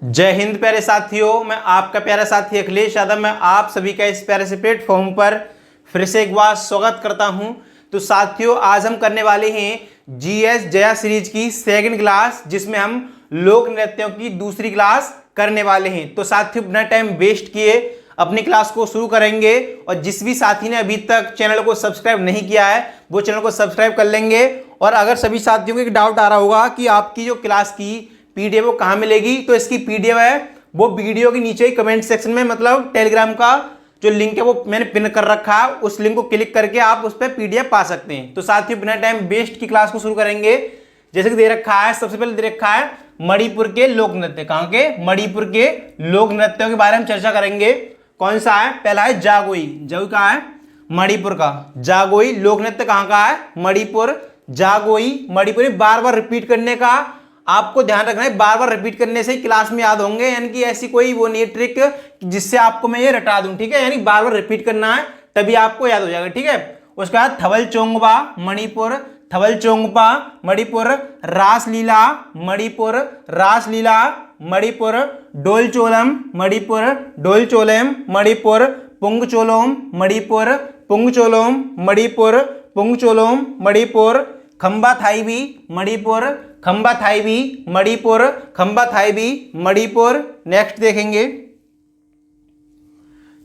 जय हिंद प्यारे साथियों, मैं आपका प्यारा साथी अखिलेश यादव। मैं आप सभी का इस प्यारे से प्लेटफॉर्म पर फिर से एक बार स्वागत करता हूं। तो साथियों, आज हम करने वाले हैं जीएस जया सीरीज की सेकंड क्लास, जिसमें हम लोक नृत्यों की दूसरी क्लास करने वाले हैं। तो साथियों, बिना टाइम वेस्ट किए अपनी क्लास को शुरू करेंगे। और जिस भी साथी ने अभी तक चैनल को सब्सक्राइब नहीं किया है वो चैनल को सब्सक्राइब कर लेंगे। और अगर सभी साथियों को एक डाउट आ रहा होगा कि आपकी जो क्लास की पीडीएफ वो कहाँ मिलेगी, तो इसकी पीडीएफ है वो वीडियो के नीचे ही कमेंट सेक्शन में, मतलब टेलीग्राम का जो लिंक है वो मैंने पिन कर रखा है, उस लिंक को क्लिक करके आप उस पर पीडीएफ पा सकते हैं। तो साथियों, बिना टाइम वेस्ट की क्लास को शुरू करेंगे। जैसे कि दे रखा है, सबसे पहले दे रखा है मणिपुर के लोक नृत्य। कहाँ के? मणिपुर के लोक नृत्यों के बारे में चर्चा करेंगे। कौन सा है? पहला है जागोई। जागोई कहाँ है? मणिपुर का। जागोई लोक नृत्य कहाँ का है? मणिपुर। जागोई मणिपुरी। बार बार रिपीट करने का आपको ध्यान रखना है, बार बार रिपीट करने से ही क्लास में याद होंगे। यानी कि ऐसी कोई वो नहीं ट्रिक जिससे आपको मैं ये रटा दूं, ठीक है। यानी बार बार रिपीट करना है तभी आपको याद हो जाएगा, ठीक है। उसके बाद थवल चोंगबा मणिपुर। थवल चोंगबा मणिपुर। रासलीला मणिपुर। रासलीला मणिपुर। डोलचोलम मणिपुर। डोलचोलम मणिपुर। पुंगचोलोम मणिपुर। पुंगचोलोम मणिपुर। पुंगचोलोम मणिपुर। खंबा थाईबी मणिपुर। खंबा थाईबी मणिपुर। खंबा थाईबी मणिपुर। नेक्स्ट देखेंगे।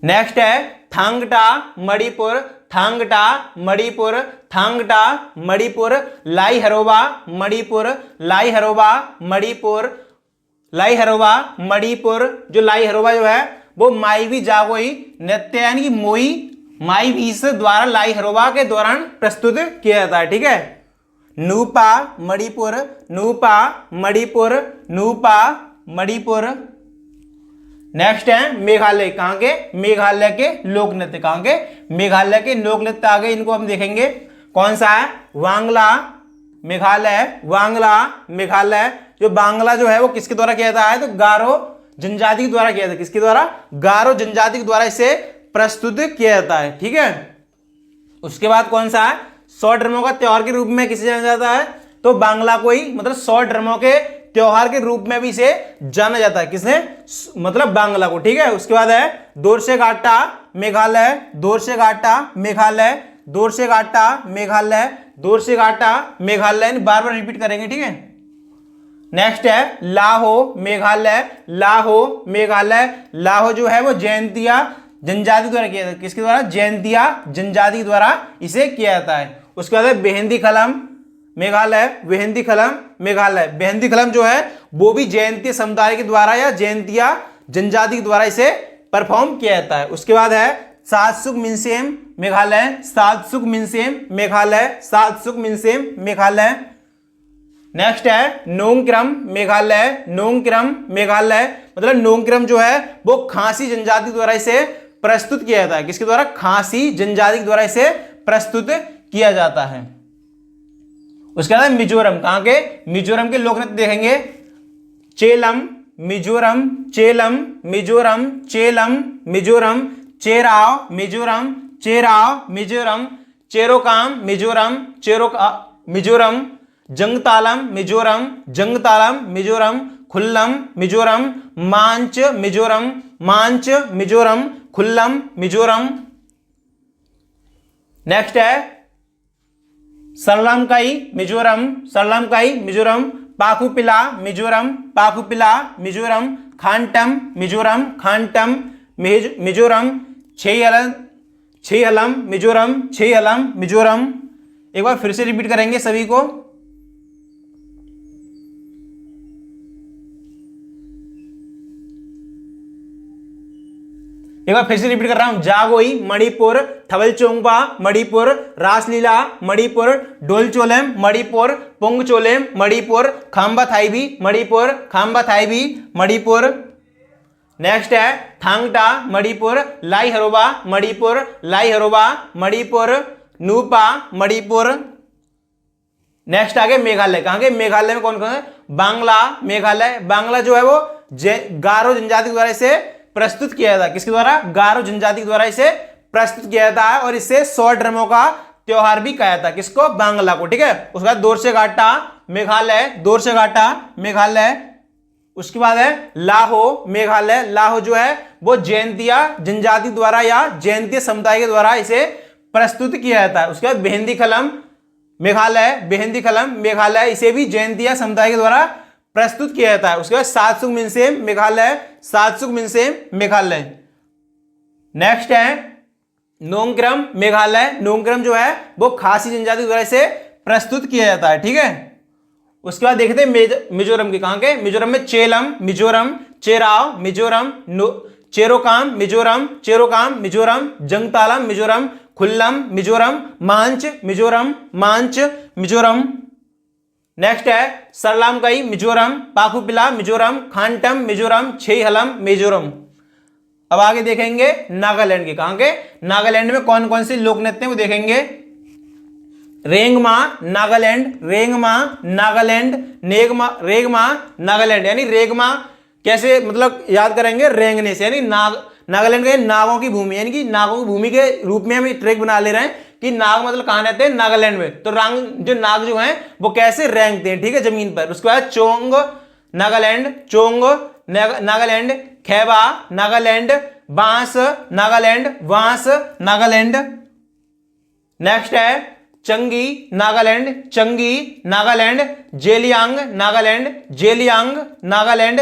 नेक्स्ट है थांगटा मणिपुर। थांगटा मणिपुर। थांगटा मणिपुर। लाई हरोबा मणिपुर। लाई हरोबा मणिपुर। लाई हरोबा मणिपुर। जो लाई हरोबा जो है वो माईवी जागोई नृत्य यानी कि मोई माईवीस द्वारा लाई हरोबा के दौरान प्रस्तुत किया जाता है, ठीक है। नूपा मणिपुर। नूपा मणिपुर। नूपा मणिपुर। नेक्स्ट है मेघालय। कहां के? मेघालय के लोक नृत्य। कहां के? मेघालय के लोक नृत्य आगे इनको हम देखेंगे। कौन सा है? वांगला मेघालय। वांगला मेघालय। जो बांग्ला जो है वो किसके द्वारा किया जाता है? तो गारो जनजाति के द्वारा किया जाता है। किसके द्वारा? गारो जनजाति के द्वारा इसे प्रस्तुत किया जाता है, ठीक है। उसके बाद कौन सा है? 100 ड्रमों का त्योहार के रूप में किसे जाना जाता है? तो बांग्ला को ही, मतलब 100 ड्रमों के त्योहार के रूप में भी इसे जाना जाता है। किसने? मतलब बांग्ला को, ठीक है। उसके बाद है दोरसेगाटा मेघालय। दोरसेगाटा मेघालय। दोरसेगाटा मेघालय। दोरसेगाटा मेघालय। बार बार रिपीट करेंगे, ठीक है। नेक्स्ट है लाहो मेघालय। लाहो मेघालय। लाहो जो है वो जयंतिया जनजाति द्वारा किया जाता है। किसके द्वारा? जयंतिया जनजाति द्वारा इसे किया जाता है। उसके बाद है बेहंदी खलम मेघालय। बेहंदी खलम मेघालय। बेहंदी खलम जो है वो भी जयंती समुदाय के द्वारा या जयंतिया जनजाति के द्वारा इसे परफॉर्म किया जाता है। उसके बाद है सातसुक मिनसेम मेघालय। सातसुक मिनसेम मेघालय। सातसुक मिनसेम मेघालय। नेक्स्ट है नोंगक्रम मेघालय। नोंगक्रम मेघालय। मतलब नोंगक्रम जो है वो खासी जनजाति द्वारा इसे प्रस्तुत किया जाता है। किसके द्वारा? खासी जनजाति के द्वारा इसे प्रस्तुत किया जाता है। उसके बाद मिजोरम। कहां के? मिजोरम के लोक नृत्य देखेंगे। चेलम मिजोरम। चेलम मिजोरम। चेलम मिजोरम। चेराव मिजोरम। चेराव मिजोरम। चेरोकाम मिजोरम। चेरोका मिजोरम। जंगतालम मिजोरम। जंगतालम मिजोरम। खुल्लम मिजोरम। मांच मिजोरम। मांच मिजोरम। खुल्लम मिजोरम। नेक्स्ट है सरलमकाई मिजोरम। सरलमकाई मिजोरम। पाकुपिला मिजोरम। पाकुपिला मिजोरम। खांटम मिजोरम। खांटम मिजोरम। छेहलम। छेहलम मिजोरम। छेहलम मिजोरम। एक बार फिर से रिपीट करेंगे सभी को। एक बार फिर से रिपीट कर रहा हूं। जागोई मणिपुर। थवलचोंगबा मणिपुर। रासलीला मणिपुर। डोलचोलेम मणिपुर। पुंगचोलेम मणिपुर। खांबा थाईबी मणिपुर। खांबा थाईबी मणिपुर। नेक्स्ट है थांगटा मणिपुर। लाई हरोबा मणिपुर। लाई हरोबा मणिपुर। नूपा मणिपुर। नेक्स्ट आगे मेघालय। कहां के? मेघालय में कौन कौन है? बांग्ला मेघालय। बांग्ला जो है वो गारो जनजाति द्वारा इसे प्रस्तुत किया जाता है। किसके द्वारा? गारो जनजाति द्वारा इसे प्रस्तुत किया जाता है। और इसे 100 ड्रमों का त्योहार भी कहा जाता है। किसको? बांग्ला को, ठीक है। उसके बाद दोरसेगाटा मेघालय। दोरसेगाटा मेघालय। उसके बाद है लाहो मेघालय। लाहो जो है वो जयंतिया जनजाति द्वारा या जयंतीय समुदाय के द्वारा इसे प्रस्तुत किया जाता है। उसके बाद बेहंदीखलम मेघालय, बेहंदीखलम मेघालय, इसे भी जयंतिया समुदाय के द्वारा प्रस्तुत किया जाता है। उसके बाद सातसुंग मेघालय, सातसुंग मेघालय। नेक्स्ट है नोंगक्रम मेघालय। नोंगक्रम जो है वो खासी जनजाति द्वारा इसे प्रस्तुत किया जाता है। ठीक है, उसके बाद देखते हैं मिजोरम की। कहां के? मिजोरम में चेलम मिजोरम, चेराव मिजोरम, चेरोकाम मिजोरम, चेरोकाम मिजोरम, जंगतालम मिजोरम, खुल्लम मिजोरम, मांच मिजोरम, मांच मिजोरम। नेक्स्ट है सरलामकई मिजोरम, पाकुपिला मिजोरम, खांटम मिजोरम, छेहलम मिजोरम। अब आगे देखेंगे नागालैंड के। कहां के? नागालैंड में कौन कौन से लोक नृत्य वो देखेंगे। रेंगमा नागालैंड, रेंगमा नागालैंड, रेगमा नागालैंड। यानी रेगमा कैसे मतलब याद करेंगे? रेंगने से, यानी नागालैंड के नागों की भूमि, यानी कि नागों की भूमि के रूप में हम ट्रैक बना ले रहे हैं कि नाग मतलब कहां रहते हैं? नागालैंड में। तो जो नाग जो हैं वो कैसे रेंगते हैं, ठीक है, जमीन पर। उसके बाद चोंग नागालैंड, चोंग नागालैंड, खैबा नागालैंड, बांस नागालैंड, बांस नागालैंड। नेक्स्ट है चंगी नागालैंड, चंगी नागालैंड, जेलियांग नागालैंड, जेलियांग नागालैंड,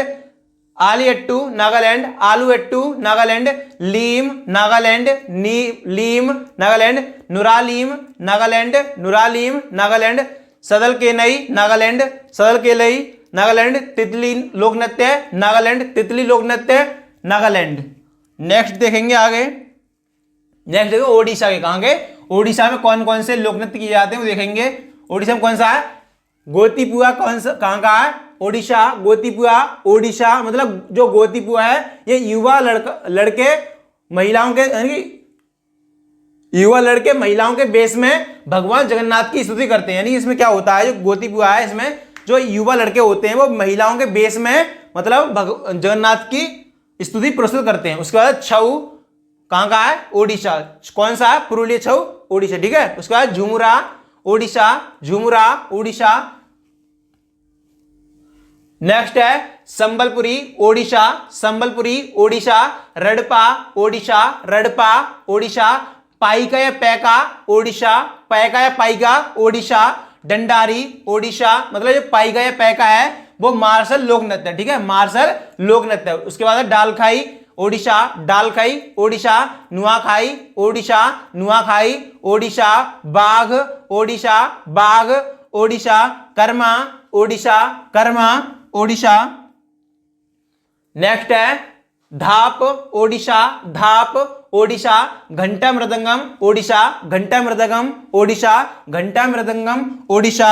आलियट्टू नागालैंड, आलूएट्टू नागालैंड, लीम नागालैंड, लीम नागालैंड, नुरालीम नागालैंड, नुरालीम नागालैंड, सदलकेनई नागालैंड, सदलकेनई नागालैंड, तितली लोक नृत्य नागालैंड, तितली लोक नृत्य नागालैंड। नेक्स्ट देखेंगे आगे। नेक्स्ट देखो ओडिशा के। कहां के? ओडिशा में कौन कौन से लोक नृत्य किए जाते हैं वो देखेंगे। ओडिशा में कौन सा है? गोतीपुआ। कौन सा कहां का है? ओडिशा। गोतीपुआ ओडिशा, मतलब जो गोतीपुआ है ये युवा लड़के महिलाओं के, यानी युवा लड़के महिलाओं के बेस में भगवान जगन्नाथ की स्तुति करते हैं। यानी इसमें क्या होता है, जो गोतीपुआ है इसमें जो युवा लड़के होते हैं वो महिलाओं के बेस में मतलब जगन्नाथ की स्तुति प्रस्तुत करते हैं। उसके बाद छऊ कहां का है? ओडिशा। कौन सा है? पुरुलिया छऊ ओडिशा। ठीक है, उसके बाद झुमुरा ओडिशा, झुमुरा ओडिशा। नेक्स्ट है संबलपुरी ओडिशा, संबलपुरी ओडिशा, रडपा ओडिशा, रडपा ओडिशा, पाइका या पैका ओडिशा, पैका या पाइका ओडिशा, डंडारी ओडिशा। मतलब जो पाइका या पैका है वो मार्शल लोक नृत्य, ठीक है, मार्शल लोक नृत्य। उसके बाद डालखाई ओडिशा, डालखाई ओडिशा, नुआखाई ओडिशा, नुआखाई ओडिशा, बाघ ओडिशा, बाघ ओडिशा, कर्मा ओडिशा, कर्मा ओडिशा। नेक्स्ट है धाप ओडिशा, धाप ओडिशा, घंटा मृदंगम ओडिशा, घंटा मृदंगम ओडिशा, घंटा मृदंगम ओडिशा।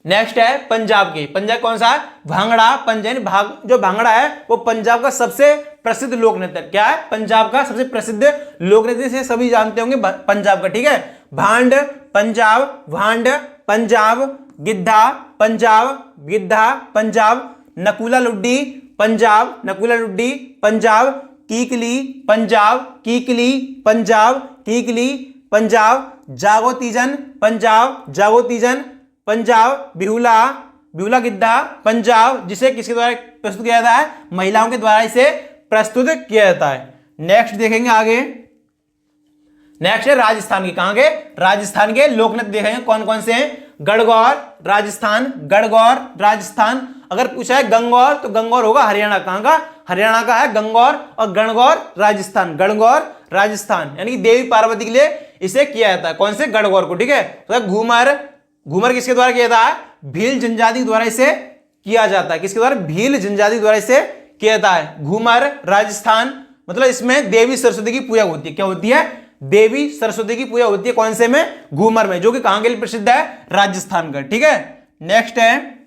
नेक्स्ट है पंजाब के। पंजाब कौन सा है? भांगड़ा। पंजाब जो भांगड़ा है वो पंजाब का सबसे प्रसिद्ध लोक नृत्य। क्या है? पंजाब का सबसे प्रसिद्ध लोक नृत्य, से सभी जानते होंगे पंजाब का, ठीक है। भांड पंजाब, भांड पंजाब, गिद्धा पंजाब, गिद्धा पंजाब, नकुला लुड्डी पंजाब, नकुला लुड्डी पंजाब, कीकली पंजाब, कीकली पंजाब, कीकली पंजाब, जागो तीजन पंजाब, जागो तीजन पंजाब, बिहुला, बिहुला गिद्धा पंजाब, जिसे किसके द्वारा प्रस्तुत किया जाता है? महिलाओं के द्वारा इसे प्रस्तुत किया जाता है। नेक्स्ट देखेंगे आगे। नेक्स्ट है राजस्थान के। कहां के? राजस्थान के लोक नृत्य देखेंगे कौन कौन से हैं। गणगौर राजस्थान, गणगौर राजस्थान। अगर पूछा है गंगौर तो गंगौर होगा हरियाणा। कहां का? हरियाणा का है गंगौर। और गणगौर राजस्थान, गणगौर राजस्थान, यानी कि देवी पार्वती के लिए इसे किया जाता है। कौन से? गणगौर को, ठीक है। तो घूमर, घूमर किसके द्वारा किया जाता है? भील जनजाति द्वारा इसे किया जाता है। किसके द्वारा? भील जनजाति द्वारा इसे किया जाता है। घूमर राजस्थान, मतलब इसमें देवी सरस्वती की पूजा होती है। क्या होती है? देवी सरस्वती की पूजा होती है। कौन से में? घूमर में, जो कि कहां के लिए प्रसिद्ध है? राजस्थान का, ठीक है। नेक्स्ट है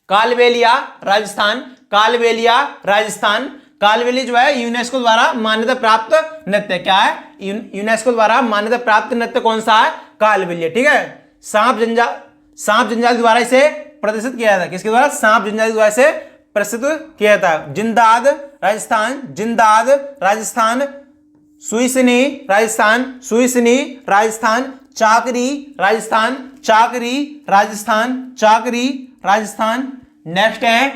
कालबेलिया राजस्थान, कालबेलिया राजस्थान। कालबेलिया जो है यूनेस्को द्वारा मान्यता प्राप्त नृत्य। क्या है? यूनेस्को द्वारा मान्यता प्राप्त नृत्य कौन सा है? कालबेलिया, ठीक है। सांप जनजाति द्वारा इसे प्रदर्शित किया जाता है। किसके द्वारा? सांप जनजाति द्वारा इसे प्रस्तुत किया जाता है। जिंदाद राजस्थान, जिंदाद राजस्थान, सुइसनी राजस्थान, सुइसनी राजस्थान, चाकरी राजस्थान, चाकरी राजस्थान, चाकरी राजस्थान। नेक्स्ट है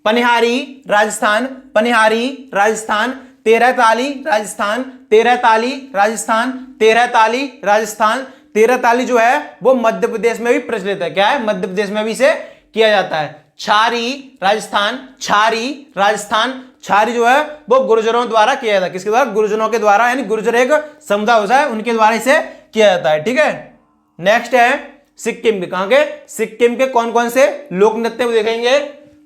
पनिहारी राजस्थान, पनिहारी राजस्थान। तेरह ताली राजस्थान, तेरह ताली राजस्थान, तेरह ताली राजस्थान। तेरह ताली जो है वो मध्य प्रदेश में भी प्रचलित है। क्या है? मध्य प्रदेश में भी इसे किया जाता है। छारी राजस्थान, छारी राजस्थान। छारी जो है वो गुर्जरों द्वारा किया जाता है। किसके द्वारा? गुर्जरों के द्वारा, यानी गुर्जर एक समुदाय होता है, उनके द्वारा इसे किया जाता है। ठीक है। नेक्स्ट है सिक्किम के। कहां के? सिक्किम के कौन कौन से लोक नृत्य देखेंगे।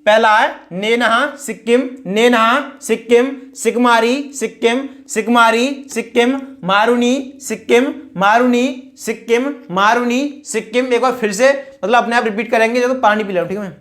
पहला है नेनहा सिक्किम, नेनहा सिक्किम। सिकमारी सिक्किम, सिकमारी सिक्किम। मारुनी सिक्किम, मारुनी सिक्किम, मारुनी सिक्किम। एक बार फिर से मतलब अपने आप रिपीट करेंगे, जो तो पानी पी लो। ठीक है।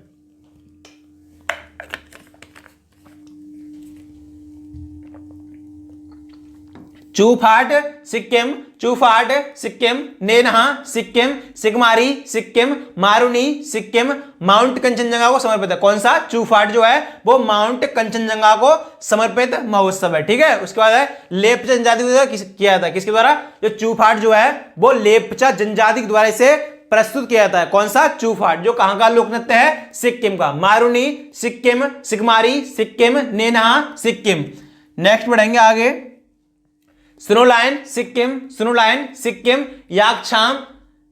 चूफाट सिक्किम, चूफाट सिक्किम। नेनहा सिक्किम, सिकमारी सिक्किम, मारुनी सिक्किम। माउंट कंचनजंगा को समर्पित है। कौन सा? चूफाट जो है वो माउंट कंचनजंगा को समर्पित महोत्सव है। ठीक है। उसके बाद है लेप्चा जनजाति द्वारा किया जाता है। किसके द्वारा? जो चूफाट जो है वो लेप्चा जनजाति के द्वारा इसे प्रस्तुत किया जाता है। कौन सा? चूफाट। जो कहां का लोक नृत्य है? सिक्किम का। मारुनी सिक्किम, सिकमारी सिक्किम, नेनहा सिक्किम। नेक्स्ट बढ़ेंगे आगे। स्नोलाइन सिक्किम, स्नोलाइन सिक्किम। याकछाम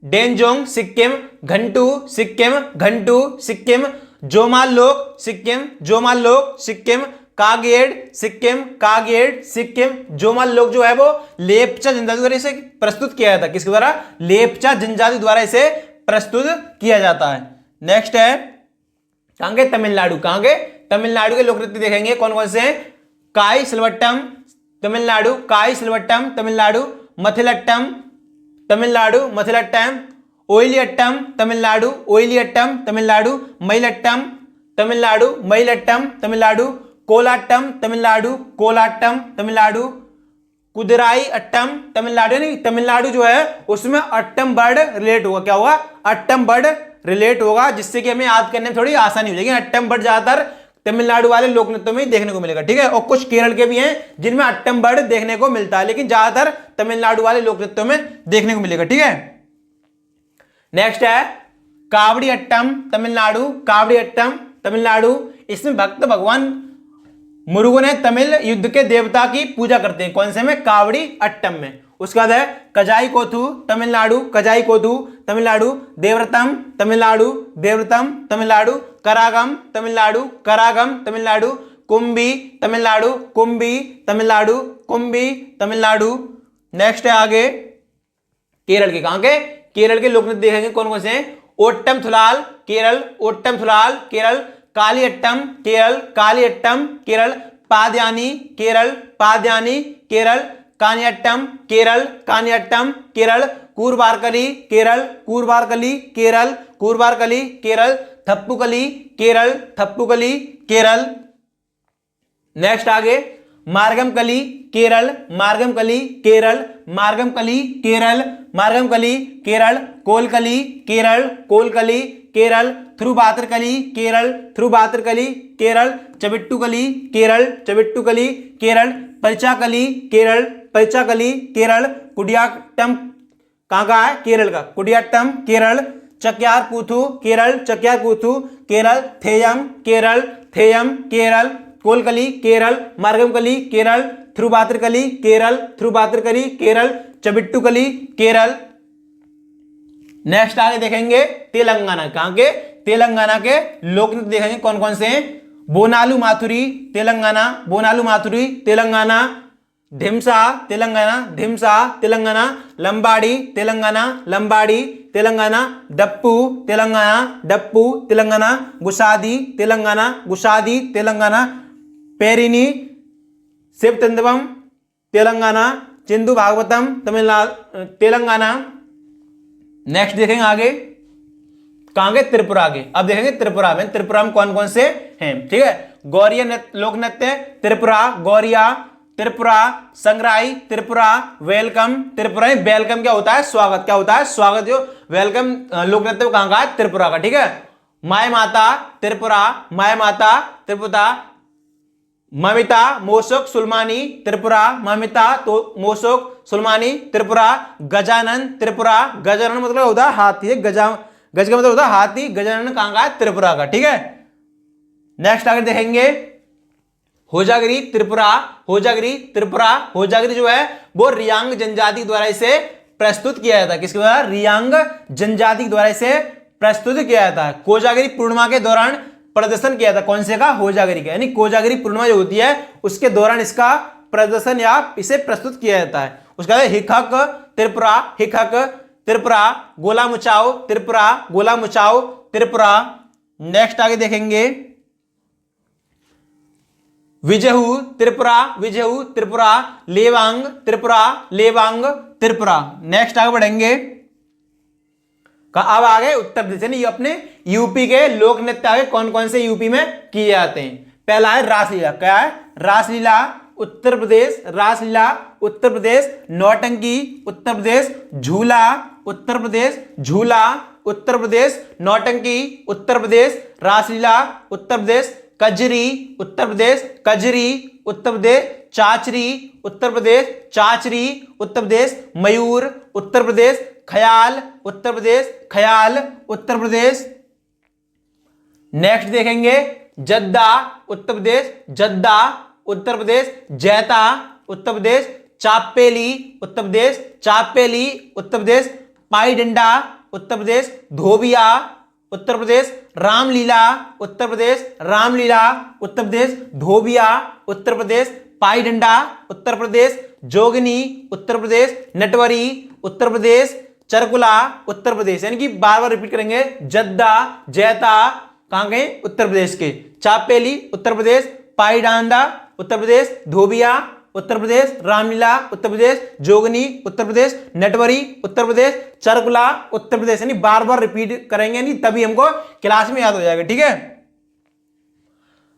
डेनजोंग सिक्किम, घंटू सिक्किम, घंटू सिक्किम। जोमाल लोक सिक्किम, जोमाल लोक सिक्किम। कागेड सिक्किम, कागेड सिक्किम। जोमाल लोक जो है वो लेप्चा जनजाति द्वारा इसे प्रस्तुत किया जाता है। किसके द्वारा? लेप्चा जनजाति द्वारा इसे प्रस्तुत किया जाता है। नेक्स्ट है कहां के? तमिलनाडु। कहां के? तमिलनाडु के लोक नृत्य देखेंगे कौन कौन से हैं। काई सिलवट्टम तमिलनाडु, काई सिलवट्टम तमिलनाडु। मथिलट्टम तमिलनाडु, मथिलट्टम। ओइलियट्टम तमिलनाडु, ओइलियट्टम तमिलनाडु। मयिलट्टम तमिलनाडु, मयिलट्टम तमिलनाडु। कोलाट्टम तमिलनाडु, कोलाट्टम तमिलनाडु। कुदराई अट्टम तमिलनाडु। यानी तमिलनाडु जो है उसमें अट्टम वर्ड रिलेट होगा। क्या होगा? अट्टम वर्ड रिलेट होगा, जिससे कि हमें याद करने में थोड़ी आसानी हो जाएगी। अट्टम वर्ड ज्यादातर तमिलनाडु वाले लोक नृत्यों में देखने को मिलेगा। ठीक है। और कुछ केरल के भी हैं जिनमें अट्टम वर्ड देखने को मिलता है, लेकिन ज्यादातर तमिलनाडु वाले लोक नृत्यों में देखने को मिलेगा। ठीक है। नेक्स्ट है कावड़ी अट्टम तमिलनाडु, कावड़ी अट्टम तमिलनाडु। इसमें भक्त भगवान मुरुगन ने तमिल युद्ध के देवता की पूजा करते हैं। कौन से में? कावड़ी अट्टम में। उसके बाद है कजाई कोथू तमिलनाडु, कजाई कोथू तमिलनाडु। देवव्रतम तमिलनाडु, देवव्रतम तमिलनाडु। करागम तमिलनाडु, करागम तमिलनाडु। कुंभी तमिलनाडु, कुंभी तमिलनाडु, कुंभी तमिलनाडु। नेक्स्ट है आगे केरल के। कहां के? केरल के लोक नृत्य देखेंगे कौन कौन से हैं। ओट्टम थुलाल केरल, ओट्टम थुलाल केरल। कालियट्टम केरल, कालियट्टम केरल। पादयानी केरल, पादयानी केरल। कानियट्टम केरल, कानियट्टम केरल। कूरबारकली केरल, कूरबारकली केरल, कूरबारकली केरल। थप्पुकली केरल, थप्पुकली केरल। नेक्स्ट आगे मार्गमकली केरल, मार्गमकली केरल, मार्गमकली केरल, मार्गमकली केरल। कोलकली केरल, कोलकली केरल। थ्रुबात्रकली केरल, थ्रुबात्रकली केरल। चबिट्टुकली केरल, चबिट्टुकली केरल। परिचाकली केरल, परिचाकली केरल। कुडियाट्टम कहां का है? केरल का। कुडियाट्टम केरल। चक्यार कूथू केरल, चक्यार कूथू केरल। थेयम केरल, थेयम केरल। कोलकली केरल, मार्गमकली केरल। थ्रुबात्रकली केरल, थ्रुबात्रकली केरल। चबिट्टुकली केरल। नेक्स्ट आगे देखेंगे तेलंगाना। कहां के? तेलंगाना के लोक नृत्य देखेंगे कौन कौन से हैं। बोनालू माथुरी तेलंगाना, बोनालू माथुरी तेलंगाना। धिमसा तेलंगाना, धिमसा तेलंगाना। लंबाड़ी तेलंगाना, लंबाड़ी तेलंगाना। डप्पू तेलंगाना, डप्पू तेलंगाना। गुसादी तेलंगाना, गुसादी तेलंगाना। पेरिनी शिवतंदवम तेलंगाना। चिंदू भागवतम तमिलनाडु तेलंगाना। नेक्स्ट देखेंगे आगे कहां के? त्रिपुरा के। अब देखेंगे त्रिपुरा में, त्रिपुरा में कौन कौन से हैं। ठीक है। गौरिया लोक नृत्य त्रिपुरा, गौरिया त्रिपुरा। संग्राही त्रिपुरा। वेलकम त्रिपुरा। वेलकम क्या होता है? स्वागत। क्या होता है? स्वागत। जो वेलकम लोक नृत्य कहां का है? त्रिपुरा का। ठीक है। माय माता त्रिपुरा, माय माता त्रिपुरा। ममिता मोशक सुलमानी त्रिपुरा, ममिता तो मोशक सुलमानी त्रिपुरा। गजानन त्रिपुरा, गजानन मतलब होता है हाथी। गज का मतलब होता है हाथी। गजानन कहां का है? त्रिपुरा का। ठीक है। नेक्स्ट आगे देखेंगे होजागिरी त्रिपुरा। होजागिरी त्रिपुरा, होजागिरी जो है वो रियांग जनजाति द्वारा इसे प्रस्तुत किया जाता है। किसके द्वारा? रियांग जनजाति द्वारा इसे प्रस्तुत किया जाता है। कोजागिरी पूर्णिमा के दौरान प्रदर्शन किया था। कौन से का? होजागिरी का, यानी कोजागिरी पूर्णिमा जो होती है उसके दौरान इसका प्रदर्शन या इसे प्रस्तुत किया जाता है। उसका हिखक त्रिपुरा, हिखक त्रिपुरा, गोला मुचाओ त्रिपुरा, गोला मुचाओ त्रिपुरा। नेक्स्ट आगे देखेंगे विजहू त्रिपुरा, विजहू त्रिपुरा, लेवांग त्रिपुरा, लेवांग त्रिपुरा। नेक्स्ट आगे बढ़ेंगे अब आगे उत्तर प्रदेश, यानी अपने यूपी के लोक नृत्य आगे कौन कौन से यूपी में किए जाते हैं। पहला है रासलीला। क्या है? रासलीला उत्तर प्रदेश, रासलीला उत्तर प्रदेश। नौटंकी उत्तर प्रदेश, झूला उत्तर प्रदेश, झूला उत्तर प्रदेश। नौटंकी उत्तर प्रदेश, रासलीला उत्तर प्रदेश। कजरी उत्तर प्रदेश, कजरी उत्तर प्रदेश। चाचरी उत्तर प्रदेश, चाचरी उत्तर प्रदेश। मयूर उत्तर प्रदेश, ख्याल उत्तर प्रदेश, ख्याल उत्तर प्रदेश। नेक्स्ट देखेंगे जद्दा उत्तर प्रदेश, जद्दा उत्तर प्रदेश। जैता उत्तर प्रदेश, चापेली उत्तर प्रदेश, चापेली उत्तर प्रदेश। पाई डंडा उत्तर प्रदेश, धोबिया उत्तर प्रदेश। रामलीला उत्तर प्रदेश, रामलीला उत्तर प्रदेश। धोबिया उत्तर प्रदेश, पाई डंडा उत्तर प्रदेश। जोगनी उत्तर प्रदेश, नटवरी उत्तर प्रदेश। चरकुला उत्तर प्रदेश, यानी कि बार बार रिपीट करेंगे। जद्दा, जैता कहां गए? उत्तर प्रदेश के। चापेली उत्तर प्रदेश, पाई डांडा उत्तर प्रदेश। धोबिया उत्तर प्रदेश, रामलीला उत्तर प्रदेश। जोगनी उत्तर प्रदेश, नटवरी उत्तर प्रदेश। चरकुला उत्तर प्रदेश, यानी बार बार रिपीट करेंगे, नहीं तभी हमको क्लास में याद हो जाएगा। ठीक है,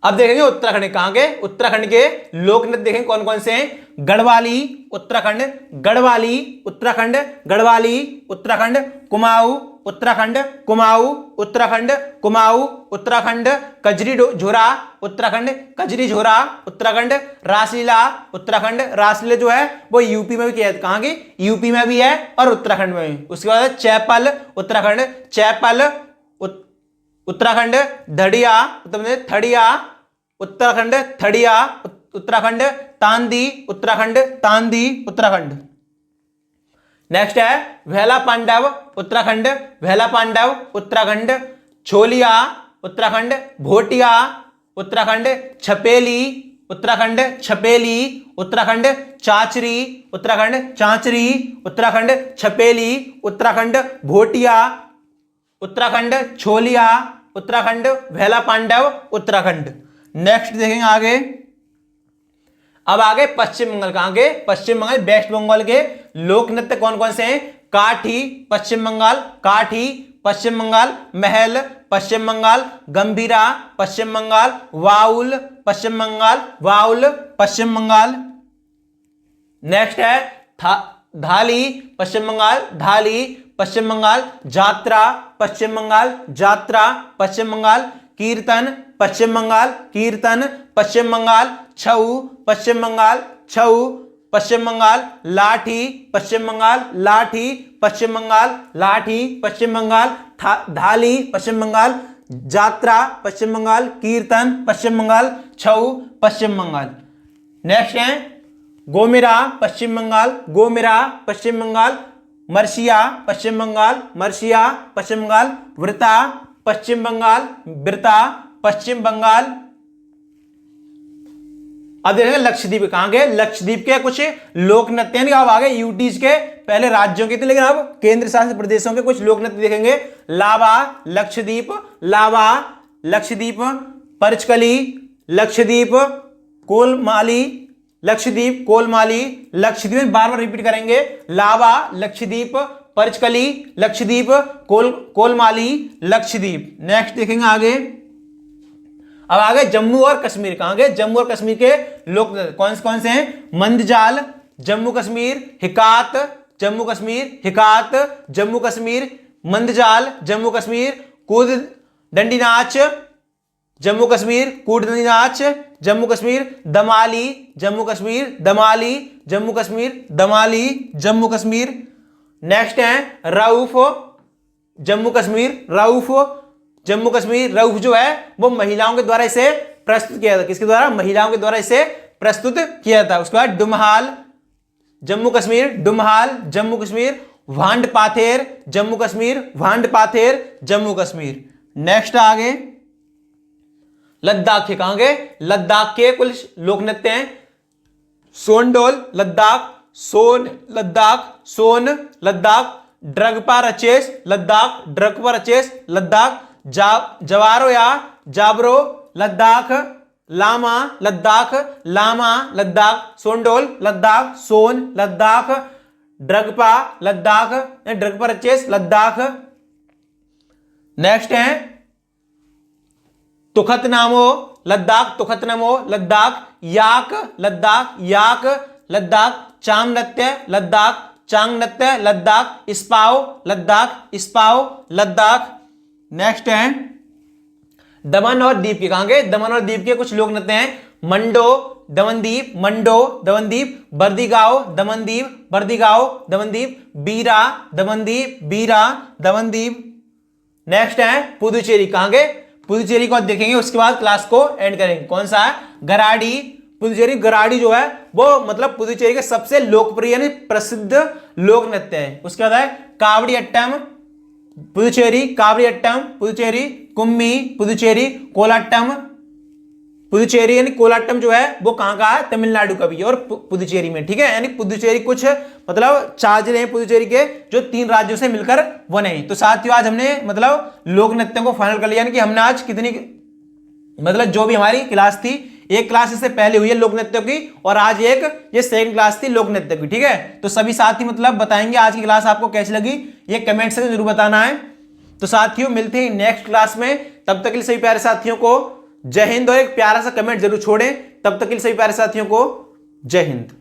अब देखेंगे उत्तराखंड कहां के? उत्तराखंड के लोक नृत्य देखेंगे कौन कौन से हैं। गढ़वाली उत्तराखंड, गढ़वाली उत्तराखंड, गढ़वाली उत्तराखंड। कुमाऊं उत्तराखंड, कुमाऊं उत्तराखंड, कुमाऊं उत्तराखंड। कजरी झोरा उत्तराखंड, कजरी झोरा उत्तराखंड। रासलीला उत्तराखंड, रासलीला जो है वो यूपी में भी किया है। कहां की? यूपी में भी है और उत्तराखंड में भी। उसके बाद chapel Uttarakhand, chapel Uttarakhand. धड़िया Uttar Pradesh, थड़िया Uttarakhand, थड़िया Uttarakhand. Tandi Uttarakhand, Tandi Uttarakhand. Next है वेला पांडव उत्तराखंड, वेला पांडव उत्तराखंड। छोलिया उत्तराखंड, भोटिया उत्तराखंड। छपेली उत्तराखंड, छपेली उत्तराखंड। चाचरी उत्तराखंड, चाचरी उत्तराखंड। छपेली उत्तराखंड, भोटिया उत्तराखंड। छोलिया उत्तराखंड, वेला पांडव उत्तराखंड। नेक्स्ट देखेंगे आगे, अब आगे पश्चिम बंगाल। कहां के? पश्चिम बंगाल, वेस्ट बंगाल के लोक नृत्य कौन कौन से हैं। काठी पश्चिम बंगाल, काठी पश्चिम बंगाल। महल पश्चिम बंगाल, गंभीरा पश्चिम बंगाल। वाउल पश्चिम बंगाल, वाउल पश्चिम बंगाल। नेक्स्ट है धाली पश्चिम बंगाल, धाली पश्चिम बंगाल। जात्रा पश्चिम बंगाल, जात्रा पश्चिम बंगाल। कीर्तन पश्चिम बंगाल, कीर्तन पश्चिम बंगाल। छऊ पश्चिम बंगाल, छऊ पश्चिम बंगाल। लाठी पश्चिम बंगाल, लाठी पश्चिम बंगाल, लाठी पश्चिम बंगाल। धाली पश्चिम बंगाल, जात्रा पश्चिम बंगाल। कीर्तन पश्चिम बंगाल, छऊ पश्चिम बंगाल। नेक्स्ट है गोमिरा पश्चिम बंगाल, गोमिरा पश्चिम बंगाल। मर्सिया पश्चिम बंगाल, मर्सिया पश्चिम बंगाल। वृता पश्चिम बंगाल, वृता पश्चिम बंगाल। अब देखेंगे लक्षद्वीप। कहां के? लक्षद्वीप के कुछ लोक नृत्य, अब आगे यूटीज के पहले राज्यों के थे, लेकिन अब केंद्र शासित प्रदेशों के कुछ लोक नृत्य देखेंगे। लावा लक्षद्वीप, लावा लक्षद्वीप। परचकली लक्षद्वीप, कोलमाली लक्षद्वीप, कोलमाली लक्षद्वीप। बार बार रिपीट करेंगे। लावा लक्षद्वीप, परचकली लक्षद्वीप, कोलमाली लक्षद्वीप। नेक्स्ट देखेंगे आगे, अब आगे जम्मू और कश्मीर। कहां गए? जम्मू और कश्मीर के लोक कौन से हैं। मंदजाल जम्मू कश्मीर, हिकात जम्मू कश्मीर, हिकात जम्मू कश्मीर। मंदजाल जम्मू कश्मीर। कूद डंडी नाच जम्मू कश्मीर, कूद डंडी नाच जम्मू कश्मीर। दमाली जम्मू कश्मीर, दमाली जम्मू कश्मीर, दमाली जम्मू कश्मीर। नेक्स्ट है राउफ जम्मू कश्मीर, राउफ जम्मू कश्मीर रऊफ जो है वो महिलाओं के द्वारा इसे प्रस्तुत किया था। किसके द्वारा? महिलाओं के द्वारा इसे प्रस्तुत किया था। उसके बाद डुमहाल जम्मू कश्मीर, डुमहाल जम्मू कश्मीर, भांड पाथेर जम्मू कश्मीर, भांड पाथेर जम्मू कश्मीर। नेक्स्ट आगे लद्दाख के, कहां गए? लद्दाख के कुल लोक नृत्य हैं। सोनडोल लद्दाख, सोन लद्दाख, सोन लद्दाख, ड्रगपा रचेस लद्दाख, ड्रगपा रचेस लद्दाख, जवारो या जाबरो लद्दाख, लामा लद्दाख, लामा लद्दाख, सोनडोल लद्दाख, सोन लद्दाख, ड्रगपा लद्दाख, ड्रगपा रचेस लद्दाख। नेक्स्ट है तुखतनामो लद्दाख, तुखतनामो लद्दाख, याक लद्दाख, याक लद्दाख, चांग नृत्य लद्दाख, चांग नृत्य लद्दाख, इस्पाओ लद्दाख, इस्पाओ लद्दाख। नेक्स्ट है दमन और दीप के, कहां गए? दमन और दीप के कुछ लोक नृत्य हैं। मंडो दमनदीप, मंडो दमनदीप, बर्दिगांव दमनदीप, बर्दिगांव दमनदीप, बीरा दमनदीप, बीरा दमनदीप। नेक्स्ट है पुदुचेरी, कहां गए? पुदुचेरी को देखेंगे, उसके बाद क्लास को एंड करेंगे। कौन सा है? गराडी पुदुचेरी। गराडी जो है वो मतलब पुदुचेरी के सबसे लोकप्रिय यानी प्रसिद्ध लोक नृत्य है। उसके बाद है कावड़ी अट्टम पुदुचेरी, कावड़ी अट्टम पुदुचेरी, कुम्मी पुदुचेरी, कोलाट्टम पुदुचेरी। यानी कोलाट्टम जो है वो कहां का है? तमिलनाडु का भी है और पुदुचेरी में, ठीक है। यानी पुदुचेरी कुछ मतलब चार्ज रहे पुदुचेरी के जो 3 राज्यों से मिलकर बने। तो साथियों आज हमने मतलब लोक नृत्यों को फाइनल कर लिया, यानी कि हमने आज कितनी मतलब जो भी हमारी क्लास थी, एक क्लास इससे पहले हुई है लोक नृत्यों की और आज एक ये सेकंड क्लास थी लोक नृत्य की, ठीक है। तो सभी साथी मतलब बताएंगे आज की क्लास आपको कैसी लगी, ये कमेंट से जरूर बताना है। तो साथियों मिलते हैं नेक्स्ट क्लास में, तब तक के लिए सभी प्यारे साथियों को जय हिंद और एक प्यारा सा कमेंट जरूर छोड़ें। तब तक के लिए सभी प्यारे साथियों को जय हिंद।